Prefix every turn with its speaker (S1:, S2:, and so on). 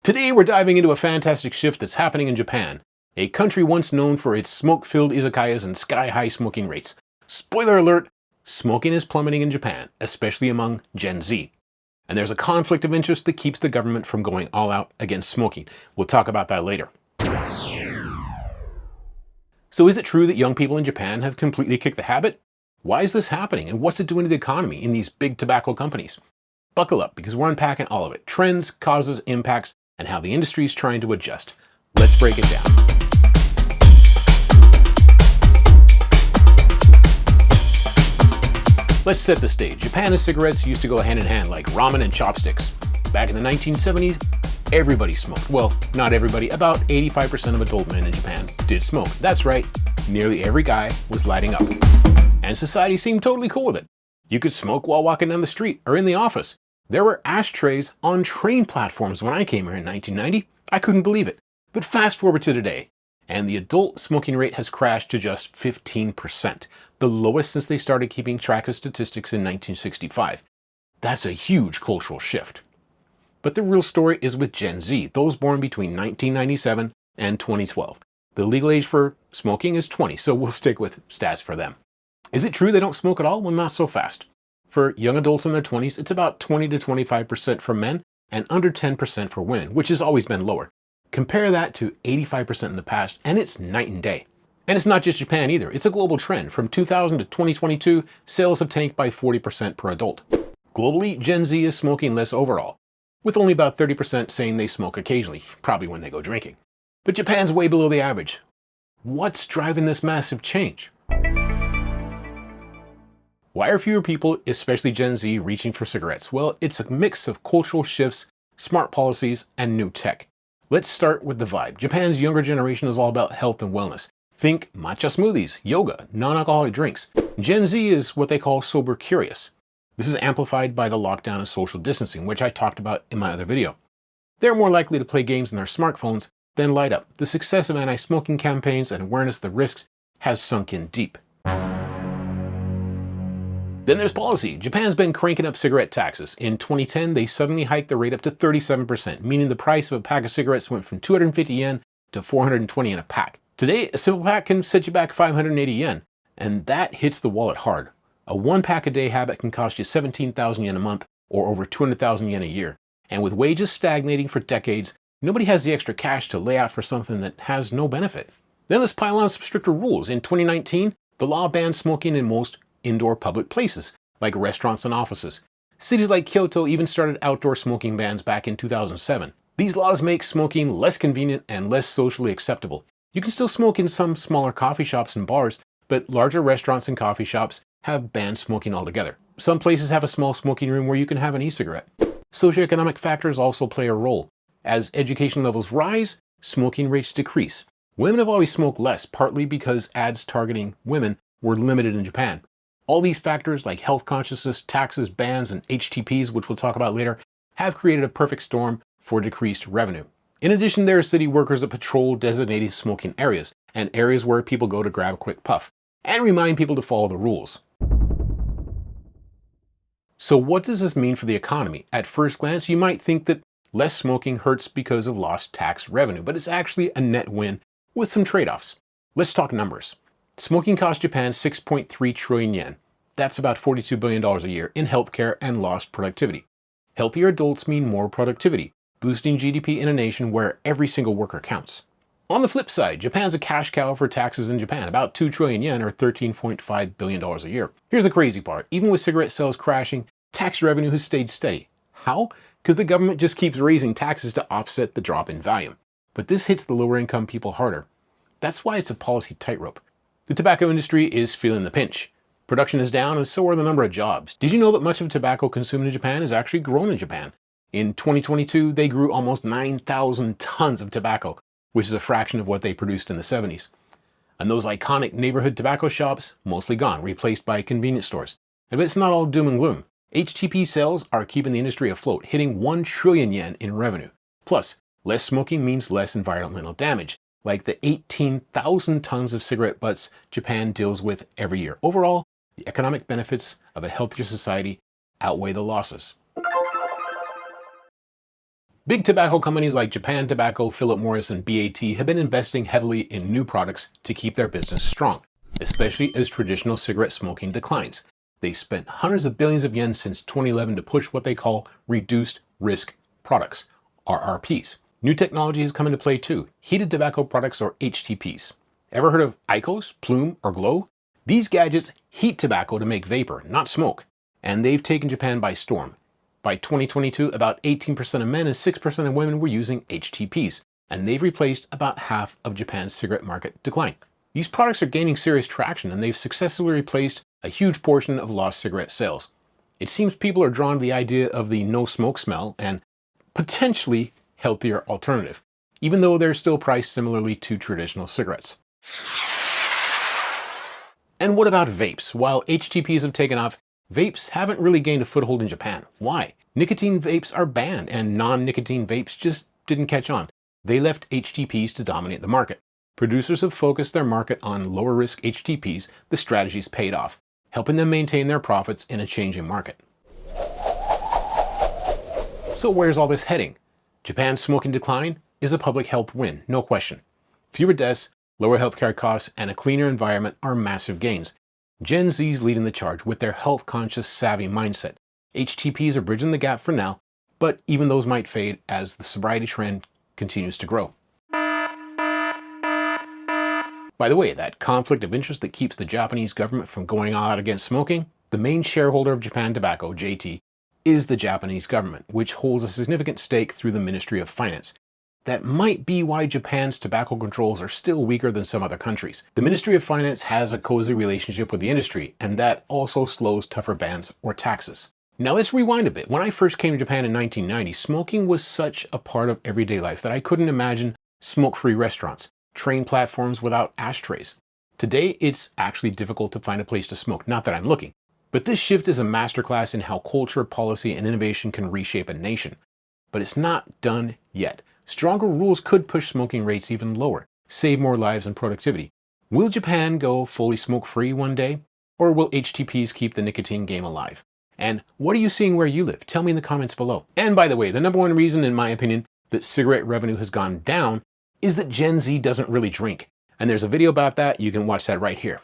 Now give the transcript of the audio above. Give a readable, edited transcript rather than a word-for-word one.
S1: Today we're diving into a fantastic shift that's happening in Japan, a country once known for its smoke-filled izakayas and sky-high smoking rates. Spoiler alert, smoking is plummeting in Japan, especially among Gen Z. And there's a conflict of interest that keeps the government from going all out against smoking. We'll talk about that later. So is it true that young people in Japan have completely kicked the habit? Why is this happening, and what's it doing to the economy in these big tobacco companies? Buckle up, because we're unpacking all of it. Trends, causes, impacts, and how the industry is trying to adjust. Let's break it down. Let's set the stage. Japan and cigarettes used to go hand in hand like ramen and chopsticks. Back in the 1970s, everybody smoked. Well, not everybody. About 85% of adult men in Japan did smoke. That's right, nearly every guy was lighting up. And society seemed totally cool with it. You could smoke while walking down the street or in the office. There were ashtrays on train platforms when I came here in 1990. I couldn't believe it. But fast forward to today, and the adult smoking rate has crashed to just 15%, the lowest since they started keeping track of statistics in 1965. That's a huge cultural shift. But the real story is with Gen Z, those born between 1997 and 2012. The legal age for smoking is 20, so we'll stick with stats for them. Is it true they don't smoke at all? Well, not so fast. For young adults in their 20s, it's about 20 to 25% for men and under 10% for women, which has always been lower. Compare that to 85% in the past, and it's night and day. And it's not just Japan either. It's a global trend. From 2000 to 2022, sales have tanked by 40% per adult. Globally, Gen Z is smoking less overall, with only about 30% saying they smoke occasionally, probably when they go drinking. But Japan's way below the average. What's driving this massive change? Why are fewer people, especially Gen Z, reaching for cigarettes? Well, it's a mix of cultural shifts, smart policies, and new tech. Let's start with the vibe. Japan's younger generation is all about health and wellness. Think matcha smoothies, yoga, non-alcoholic drinks. Gen Z is what they call sober curious. This is amplified by the lockdown and social distancing, which I talked about in my other video. They're more likely to play games on their smartphones than light up. The success of anti-smoking campaigns and awareness of the risks has sunk in deep. Then there's policy. Japan's been cranking up cigarette taxes. In 2010, they suddenly hiked the rate up to 37%, meaning the price of a pack of cigarettes went from 250 yen to 420 yen a pack. Today, a simple pack can set you back 580 yen, and that hits the wallet hard. A one pack a day habit can cost you 17,000 yen a month, or over 200,000 yen a year. And with wages stagnating for decades, nobody has the extra cash to lay out for something that has no benefit. Then let's pile on some stricter rules. In 2019, the law banned smoking in most indoor public places, like restaurants and offices. Cities like Kyoto even started outdoor smoking bans back in 2007. These laws make smoking less convenient and less socially acceptable. You can still smoke in some smaller coffee shops and bars, but larger restaurants and coffee shops have banned smoking altogether. Some places have a small smoking room where you can have an e-cigarette. Socioeconomic factors also play a role. As education levels rise, smoking rates decrease. Women have always smoked less, partly because ads targeting women were limited in Japan. All these factors like health consciousness, taxes, bans, and HTPs, which we'll talk about later, have created a perfect storm for decreased revenue. In addition, there are city workers that patrol designated smoking areas and areas where people go to grab a quick puff and remind people to follow the rules. So what does this mean for the economy? At first glance, you might think that less smoking hurts because of lost tax revenue, but it's actually a net win with some trade-offs. Let's talk numbers. Smoking cost Japan 6.3 trillion yen. That's about $42 billion a year in healthcare and lost productivity. Healthier adults mean more productivity, boosting GDP in a nation where every single worker counts. On the flip side, Japan's a cash cow for taxes in Japan, about 2 trillion yen or $13.5 billion a year. Here's the crazy part. Even with cigarette sales crashing, tax revenue has stayed steady. How? Because the government just keeps raising taxes to offset the drop in volume. But this hits the lower income people harder. That's why it's a policy tightrope. The tobacco industry is feeling the pinch. Production is down and so are the number of jobs. Did you know that much of tobacco consumed in Japan is actually grown in Japan? In 2022, they grew almost 9,000 tons of tobacco, which is a fraction of what they produced in the 70s. And those iconic neighborhood tobacco shops, mostly gone, replaced by convenience stores. But it's not all doom and gloom. HTP sales are keeping the industry afloat, hitting 1 trillion yen in revenue. Plus, less smoking means less environmental damage, like the 18,000 tons of cigarette butts Japan deals with every year. Overall, the economic benefits of a healthier society outweigh the losses. Big tobacco companies like Japan Tobacco, Philip Morris, and BAT have been investing heavily in new products to keep their business strong, especially as traditional cigarette smoking declines. They spent hundreds of billions of yen since 2011 to push what they call reduced risk products, RRPs. New technology has come into play too, heated tobacco products or HTPs. Ever heard of IQOS, Ploom, or Glow? These gadgets heat tobacco to make vapor, not smoke, and they've taken Japan by storm. By 2022, about 18% of men and 6% of women were using HTPs, and they've replaced about half of Japan's cigarette market decline. These products are gaining serious traction, and they've successfully replaced a huge portion of lost cigarette sales. It seems people are drawn to the idea of the no smoke smell and potentially healthier alternative, even though they're still priced similarly to traditional cigarettes. And what about vapes? While HTPs have taken off, vapes haven't really gained a foothold in Japan. Why? Nicotine vapes are banned, and non-nicotine vapes just didn't catch on. They left HTPs to dominate the market. Producers have focused their market on lower-risk HTPs. The strategy's paid off, helping them maintain their profits in a changing market. So where's all this heading? Japan's smoking decline is a public health win, no question. Fewer deaths, lower healthcare costs, and a cleaner environment are massive gains. Gen Z's leading the charge with their health-conscious, savvy mindset. HTPs are bridging the gap for now, but even those might fade as the sobriety trend continues to grow. By the way, that conflict of interest that keeps the Japanese government from going all out against smoking, the main shareholder of Japan Tobacco, JT, is the Japanese government, which holds a significant stake through the Ministry of Finance. That might be why Japan's tobacco controls are still weaker than some other countries. The Ministry of Finance has a cozy relationship with the industry, and that also slows tougher bans or taxes. Now let's rewind a bit. When I first came to Japan in 1990, smoking was such a part of everyday life that I couldn't imagine smoke-free restaurants, train platforms without ashtrays. Today, it's actually difficult to find a place to smoke, not that I'm looking. But this shift is a masterclass in how culture, policy, and innovation can reshape a nation. But it's not done yet. Stronger rules could push smoking rates even lower, save more lives and productivity. Will Japan go fully smoke-free one day? Or will HTPs keep the nicotine game alive? And what are you seeing where you live? Tell me in the comments below. And by the way, the number one reason, in my opinion, that cigarette revenue has gone down is that Gen Z doesn't really drink. And there's a video about that. You can watch that right here.